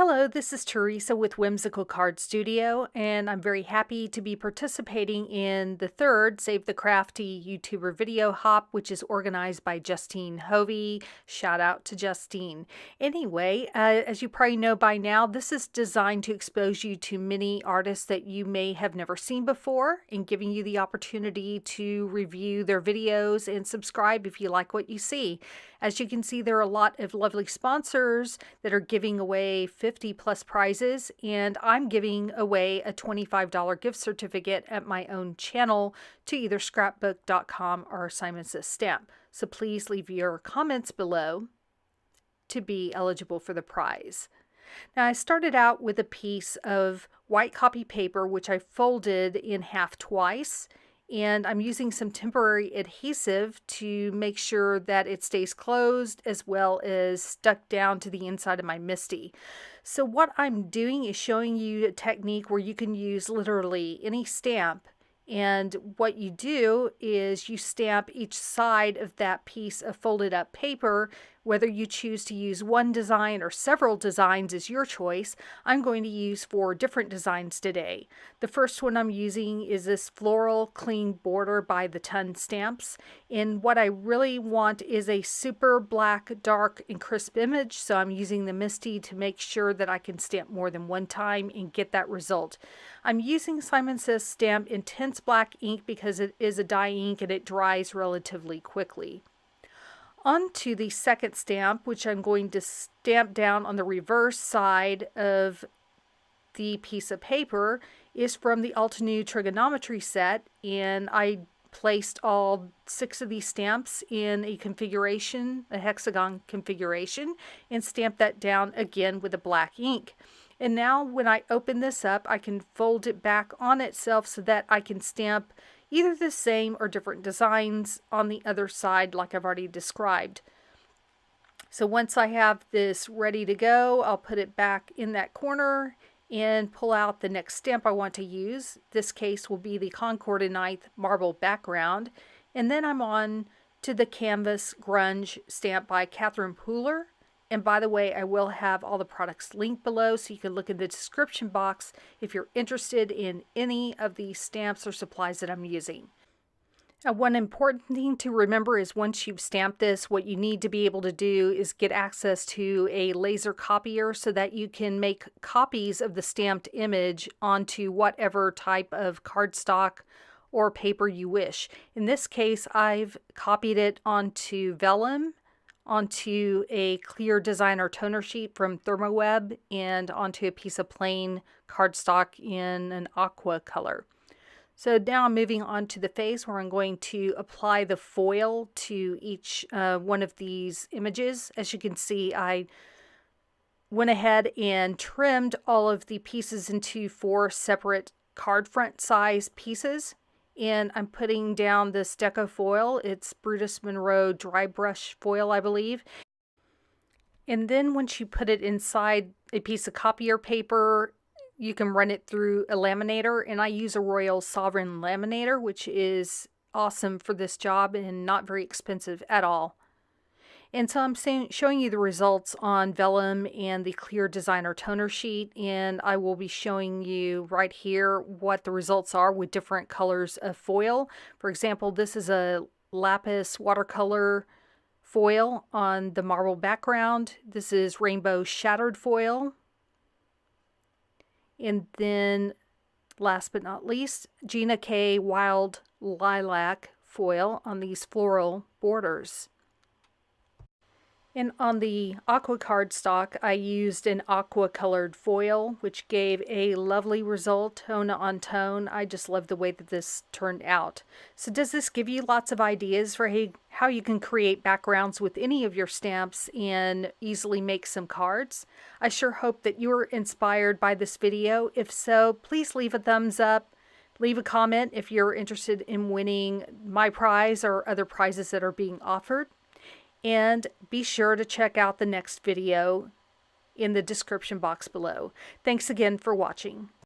Hello, this is Teresa with Whimsical Card Studio, and I'm very happy to be participating in the third Save the Crafty YouTuber video hop, which is organized by Justine Hovey. Shout out to Justine. Anyway, as you probably know by now, this is designed to expose you to many artists that you may have never seen before and giving you the opportunity to review their videos and subscribe if you like what you see. As you can see, there are a lot of lovely sponsors that are giving away 50 plus prizes, and I'm giving away a $25 gift certificate at my own channel to either scrapbook.com or Simon Says Stamp. So please leave your comments below to be eligible for the prize. Now, I started out with a piece of white copy paper, which I folded in half twice. And I'm using some temporary adhesive to make sure that it stays closed as well as stuck down to the inside of my MISTI. So what I'm doing is showing you a technique where you can use literally any stamp. And what you do is you stamp each side of that piece of folded up paper. Whether you choose to use one design or several designs is your choice. I'm going to use 4 different designs today. The first one I'm using is this floral clean border by the Ton Stamps. And what I really want is a super black, dark, and crisp image. So I'm using the MISTI to make sure that I can stamp more than one time and get that result. I'm using Simon Says Stamp Intense Black ink because it is a dye ink and it dries relatively quickly. On to the second stamp, which I'm going to stamp down on the reverse side of the piece of paper, is from the Altenew Trigonometry set, and I placed all 6 of these stamps in a configuration, a hexagon configuration, and stamped that down again with a black ink. And now when I open this up, I can fold it back on itself so that I can stamp either the same or different designs on the other side like I've already described. So once I have this ready to go, I'll put it back in that corner and pull out the next stamp I want to use. This case will be the Concord and Ninth marble background. And then I'm on to the Canvas Grunge stamp by Catherine Pooler. And by the way, I will have all the products linked below so you can look in the description box if you're interested in any of these stamps or supplies that I'm using. Now, one important thing to remember is once you've stamped this, what you need to be able to do is get access to a laser copier so that you can make copies of the stamped image onto whatever type of cardstock or paper you wish. In this case, I've copied it onto vellum, onto a clear designer toner sheet from ThermoWeb, and onto a piece of plain cardstock in an aqua color. So now I'm moving on to the face where I'm going to apply the foil to each one of these images. As you can see, I went ahead and trimmed all of the pieces into 4 separate card front size pieces. And I'm putting down this deco foil. It's Brutus Monroe dry brush foil, I believe. And then once you put it inside a piece of copier paper, you can run it through a laminator. And I use a Royal Sovereign laminator, which is awesome for this job and not very expensive at all. And so I'm showing you the results on vellum and the clear designer toner sheet, and I will be showing you right here what the results are with different colors of foil. For example, this is a lapis watercolor foil on the marble background. This is rainbow shattered foil. And then last but not least, Gina K Wild Lilac foil on these floral borders. And on the aqua cardstock, I used an aqua colored foil, which gave a lovely result, tone on tone. I just love the way that this turned out. So does this give you lots of ideas for how you can create backgrounds with any of your stamps and easily make some cards? I sure hope that you were inspired by this video. If so, please leave a thumbs up. Leave a comment if you're interested in winning my prize or other prizes that are being offered. And be sure to check out the next video in the description box below. Thanks again for watching.